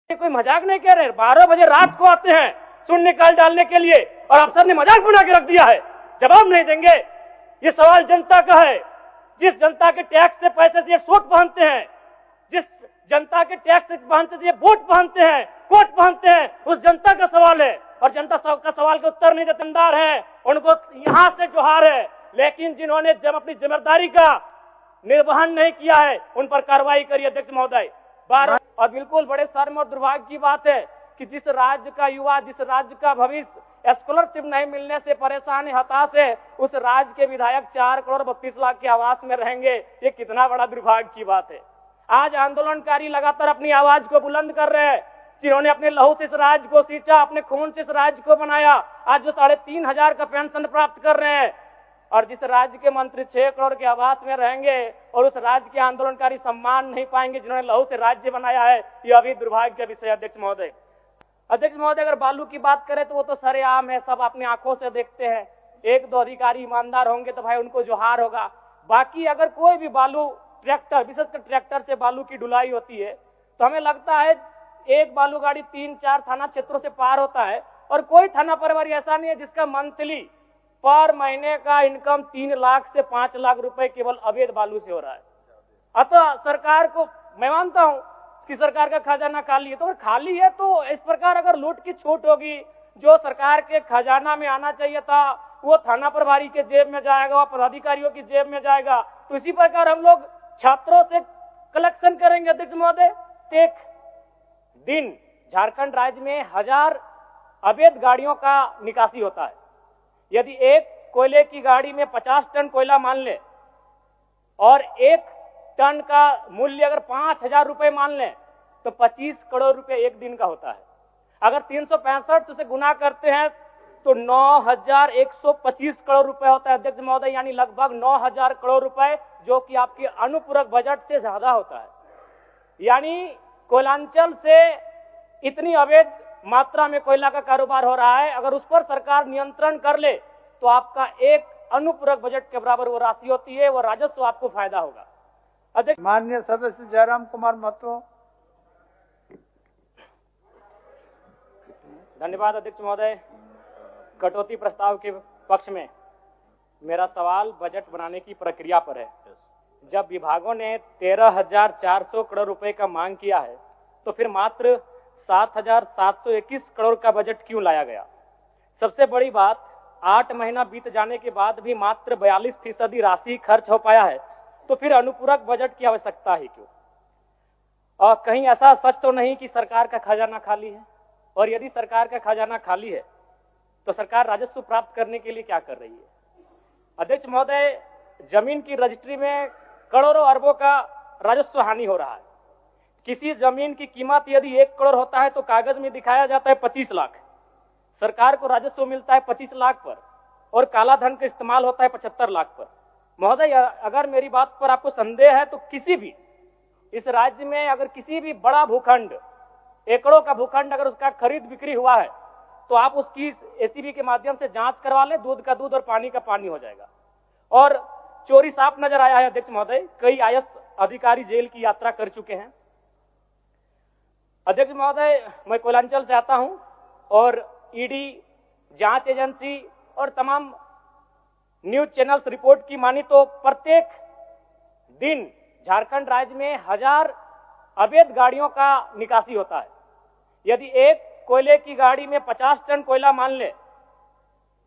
कोई मजाक नहीं कह रहे। 12 बजे रात को आते हैं शून्य निकाल डालने के लिए और अफसर ने मजाक बना के रख दिया है, जवाब नहीं देंगे। ये सवाल जनता का है। जिस जनता के टैक्स से पैसे से ये सूट पहनते हैं, जिस जनता के टैक्स से पहनते से ये बूट पहनते हैं, कोट पहनते हैं, उस जनता का सवाल है और जनता का सवाल का उत्तर नहीं देतेदार है। उनको यहां से जोहार है, लेकिन जिन्होंने जब अपनी जिम्मेदारी का निर्वहन नहीं किया है उन पर कार्रवाई करिए अध्यक्ष महोदय। और बिल्कुल बड़े शर्म और दुर्भाग्य की बात है कि जिस राज्य का युवा, जिस राज्य का भविष्य स्कॉलरशिप नहीं मिलने से परेशान है, हताश है, उस राज्य के विधायक 4 करोड़ 32 लाख के आवास में रहेंगे। ये कितना बड़ा दुर्भाग्य की बात है। आज आंदोलनकारी लगातार अपनी आवाज को बुलंद कर रहे हैं। जिन्होंने अपने लहू से इस राज्य को सींचा, अपने खून से इस राज्य को बनाया, आज जो 3,500 का पेंशन प्राप्त कर रहे हैं और जिस राज्य के मंत्री 6 करोड़ के आवास में रहेंगे और उस राज्य के आंदोलनकारी सम्मान नहीं पाएंगे जिन्होंने लहू से राज्य बनाया है, यह अभी दुर्भाग्य का विषय। अध्यक्ष महोदय, अगर बालू की बात करें तो वो तो सरेआम है, सब अपनी आंखों से देखते हैं। 1-2 अधिकारी ईमानदार होंगे तो भाई उनको जोहार होगा। बाकी अगर कोई भी बालू ट्रैक्टर, विशेषकर ट्रैक्टर से बालू की ढुलाई होती है तो हमें लगता है एक बालू गाड़ी 3-4 थाना क्षेत्रों से पार होता है और कोई थाना प्रभारी ऐसा नहीं है जिसका मंथली पर महीने का इनकम 3 लाख से 5 लाख रुपए केवल अवैध बालू से हो रहा है। अतः सरकार को मैं मानता हूं कि सरकार का खजाना खाली है, तो अगर खाली है तो इस प्रकार अगर लूट की छूट होगी, जो सरकार के खजाना में आना चाहिए था वो थाना प्रभारी के जेब में जाएगा, पदाधिकारियों की जेब में जाएगा। तो इसी प्रकार हम लोग छात्रों से कलेक्शन करेंगे अध्यक्ष महोदय। एक दिन झारखंड राज्य में 1000 अवैध गाड़ियों का निकासी होता है। यदि एक कोयले की गाड़ी में 50 टन कोयला मान ले और 1 टन का मूल्य अगर 5,000 रुपए मान लें तो 25 करोड़ रुपए एक दिन का होता है। अगर 365 से गुना करते हैं तो 9,125 करोड़ रुपए होता है अध्यक्ष महोदय, यानी लगभग 9,000 करोड़ रुपए, जो कि आपके अनुपूरक बजट से ज्यादा होता है। यानी कोयलांचल से इतनी अवैध मात्रा में कोयला का कारोबार हो रहा है, अगर उस पर सरकार नियंत्रण कर ले तो आपका एक अनुपूरक बजट के बराबर वो राशि होती है, वो राजस्व आपको फायदा होगा। अध्यक्ष, माननीय सदस्य जयराम कुमार महतो। धन्यवाद अध्यक्ष महोदय। कटौती प्रस्ताव के पक्ष में मेरा सवाल बजट बनाने की प्रक्रिया पर है। जब विभागों ने 13,400 करोड़ रुपए का मांग किया है तो फिर मात्र 7,721 करोड़ का बजट क्यों लाया गया? सबसे बड़ी बात, 8 महीना बीत जाने के बाद भी मात्र 42% राशि खर्च हो पाया है, तो फिर अनुपूरक बजट की आवश्यकता ही क्यों? और कहीं ऐसा सच तो नहीं कि सरकार का खजाना खाली है? और यदि सरकार का खजाना खाली है तो सरकार राजस्व प्राप्त करने के लिए क्या कर रही है? अध्यक्ष महोदय, जमीन की रजिस्ट्री में करोड़ों अरबों का राजस्व हानि हो रहा है। किसी जमीन की कीमत यदि 1 करोड़ होता है तो कागज में दिखाया जाता है 25 लाख। सरकार को राजस्व मिलता है 25 लाख पर और काला धन का इस्तेमाल होता है 75 लाख पर। महोदय, अगर मेरी बात पर आपको संदेह है तो किसी भी इस राज्य में अगर किसी भी बड़ा भूखंड, एकड़ों का भूखंड, अगर उसका खरीद बिक्री हुआ है तो आप उसकी एसीबी के माध्यम से जांच करवा ले, दूध का दूध और पानी का पानी हो जाएगा। और चोरी साफ नजर आया है अध्यक्ष महोदय, कई आईएएस अधिकारी जेल की यात्रा कर चुके हैं। अध्यक्ष महोदय, मैं कोयलांचल से आता हूं और ईडी, जांच एजेंसी और तमाम न्यूज चैनल्स रिपोर्ट की मानी तो प्रत्येक दिन झारखंड राज्य में 1000 अवैध गाड़ियों का निकासी होता है। यदि एक कोयले की गाड़ी में 50 टन कोयला मान ले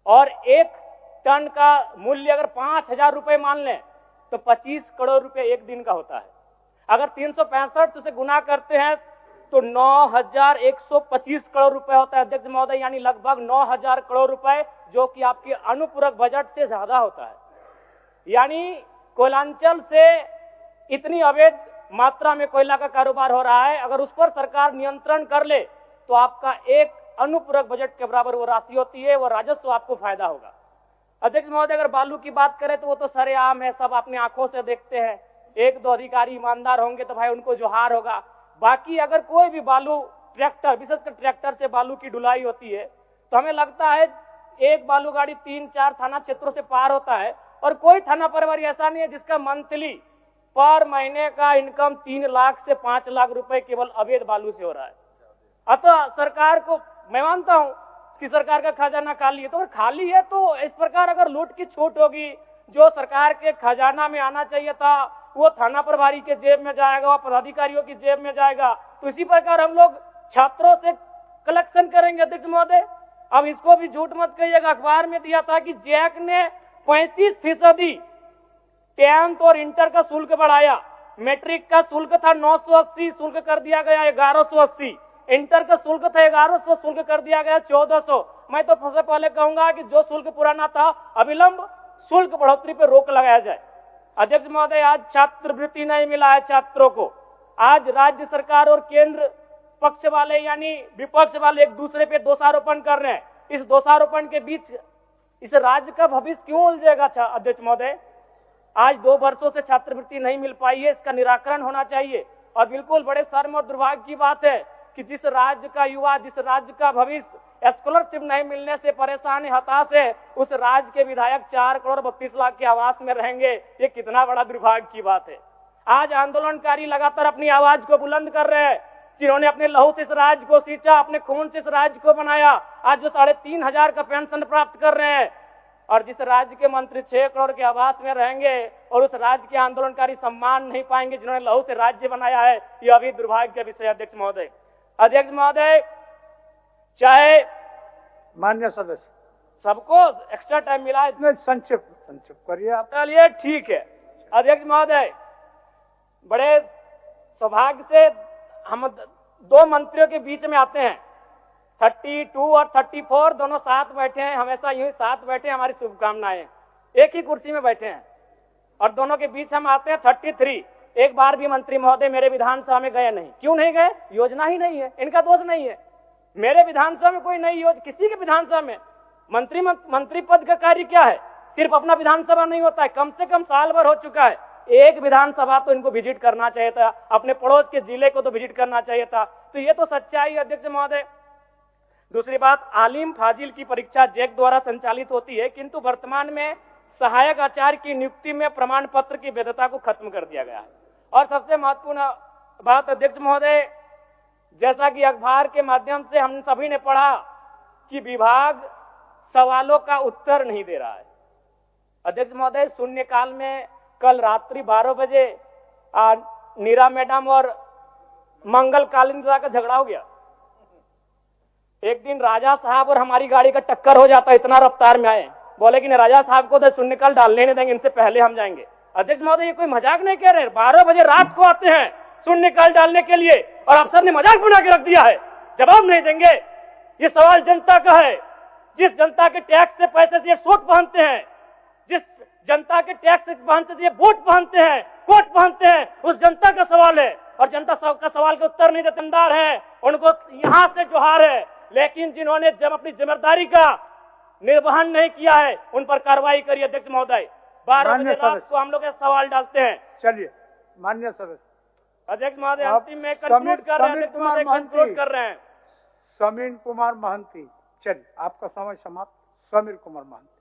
और 1 टन का मूल्य अगर 5,000 रुपए मान लें तो 25 करोड़ रुपए एक दिन का होता है। अगर 365 से गुना करते हैं तो 9,125 करोड़ रुपए होता है अध्यक्ष महोदय, यानी लगभग 9,000 करोड़ रुपए, जो कि आपके अनुपूरक बजट से ज्यादा होता है। यानी कोयलांचल से इतनी अवैध मात्रा में कोयला का कारोबार हो रहा है, अगर उस पर सरकार नियंत्रण कर ले तो आपका एक अनुपूरक बजट के बराबर वो राशि होती है, वो राजस्व आपको फायदा होगा। अध्यक्ष महोदय, अगर बालू की बात करें तो वो तो सरेआम है, सब अपनी आंखों से देखते हैं। 1-2 अधिकारी ईमानदार होंगे तो भाई उनको जोहार होगा। बाकी अगर कोई भी बालू ट्रैक्टर, विशेषकर ट्रैक्टर से बालू की ढुलाई होती है तो हमें लगता है एक बालू गाड़ी 3-4 थाना क्षेत्रों से पार होता है और कोई थाना प्रभारी ऐसा नहीं है जिसका मंथली पर महीने का इनकम 3 लाख से 5 लाख रुपए केवल अवैध बालू से हो रहा है। अतः सरकार को मैं मानता हूं कि सरकार का खजाना खाली है, तो अगर खाली है तो इस प्रकार अगर लूट की छूट होगी, जो सरकार के खजाना में आना चाहिए था वो थाना प्रभारी के जेब में जाएगा, वो पदाधिकारियों की जेब में जाएगा। तो इसी प्रकार हम लोग छात्रों से कलेक्शन करेंगे अध्यक्ष महोदय। अब इसको भी झूठ मत कहिएगा, अखबार में दिया था कि जैक ने 35% 10th और इंटर का शुल्क बढ़ाया। मैट्रिक का शुल्क था 980, शुल्क कर दिया गया 1180। इंटर का शुल्क था 1100, शुल्क कर दिया गया 1400। मैं तो सबसे पहले कहूंगा कि जो शुल्क पुराना था अविलंब शुल्क बढ़ोतरी पर रोक लगाया जाए। अध्यक्ष महोदय, आज छात्रवृत्ति नहीं मिला है छात्रों को। आज राज्य सरकार और केंद्र पक्ष वाले यानी विपक्ष वाले एक दूसरे पे दोषारोपण कर रहे हैं। इस दोषारोपण के बीच इस राज्य का भविष्य क्यों उलझेगा अध्यक्ष महोदय? आज 2 वर्षों से छात्रवृत्ति नहीं मिल पाई है, इसका निराकरण होना चाहिए। और बिल्कुल बड़े शर्म और दुर्भाग्य की बात है कि जिस राज्य का युवा, जिस राज्य का भविष्य स्कॉलरशिप नहीं मिलने से परेशान है, हताश है, उस राज्य के विधायक 4 करोड़ 32 लाख के आवास में रहेंगे। ये कितना बड़ा दुर्भाग्य की बात है। आज आंदोलनकारी लगातार अपनी आवाज को बुलंद कर रहे हैं, जिन्होंने अपने लहू से इस राज्य को सींचा, अपने खून से इस राज्य को बनाया। आज जो 3,500 का पेंशन प्राप्त कर रहे हैं, और जिस राज्य के मंत्री 6 करोड़ के आवास में रहेंगे और उस राज्य के आंदोलनकारी सम्मान नहीं पाएंगे जिन्होंने लहू से राज्य बनाया है, यह अभी दुर्भाग्य का विषय। अध्यक्ष महोदय, चाहे मान्य सदस्य सबको एक्स्ट्रा टाइम मिला है, इसमें संक्षिप्त करिए आप। चलिए ठीक है। अध्यक्ष महोदय, बड़े सौभाग्य से हम 2 मंत्रियों के बीच में आते हैं। 32 और 34 दोनों साथ बैठे हैं, हमेशा यूं ही साथ बैठे हैं, हमारी शुभकामनाएं। एक ही कुर्सी में बैठे हैं और दोनों के बीच हम आते हैं 33। एक बार भी मंत्री महोदय मेरे विधानसभा में गए नहीं। क्यों नहीं गए? योजना ही नहीं है, इनका दोष नहीं है। मेरे विधानसभा में कोई नई योजना, किसी के विधानसभा में मंत्री पद का कार्य क्या है? सिर्फ अपना विधानसभा नहीं होता है, कम से कम साल भर हो चुका है। एक विधानसभा तो इनको विजिट करना चाहिए था, अपने पड़ोस के जिले को तो विजिट करना चाहिए था। तो ये तो सच्चाई है अध्यक्ष महोदय। दूसरी बात, आलिम फाजिल की परीक्षा जैक द्वारा संचालित होती है, किंतु वर्तमान में सहायक आचार्य की नियुक्ति में प्रमाण पत्र की वैधता को खत्म कर दिया गया है। और सबसे महत्वपूर्ण बात अध्यक्ष महोदय, जैसा कि अखबार के माध्यम से हम सभी ने पढ़ा कि विभाग सवालों का उत्तर नहीं दे रहा है। अध्यक्ष महोदय, शून्यकाल में कल रात्रि 12 बजे नीरा मैडम और मंगल कालिंद्रा का झगड़ा हो गया। एक दिन राजा साहब और हमारी गाड़ी का टक्कर हो जाता, इतना रफ्तार में आए, बोले कि नहीं राजा साहब को तो शून्यकाल डालने नहीं देंगे, इनसे पहले हम जाएंगे। अध्यक्ष महोदय, ये कोई मजाक नहीं कह रहे। 12 बजे रात को आते हैं शून्यकाल डालने के लिए और अफसर ने मजाक बना के रख दिया है, जवाब नहीं देंगे। ये सवाल जनता का है, जिस जनता के टैक्स से पैसे से ये सूट पहनते हैं, जिस जनता के टैक्स से पहनते से ये बूट पहनते हैं, कोट पहनते हैं, उस जनता का सवाल है। और जनता का सवाल के उत्तर नहीं देते है, उनको यहां से जोहार है। लेकिन जिन्होंने जब अपनी जिम्मेदारी का निर्वहन नहीं किया है, उन पर कार्रवाई करिए अध्यक्ष महोदय। 12 बजे रात को हम लोग सवाल डालते हैं। चलिए मान्य सदस्य। अध्यक्ष महोदय, अंतिम में कंक्लूड कर रहे हैं। समीर कुमार महंती, चलिए आपका समय समाप्त। समीर कुमार महंती।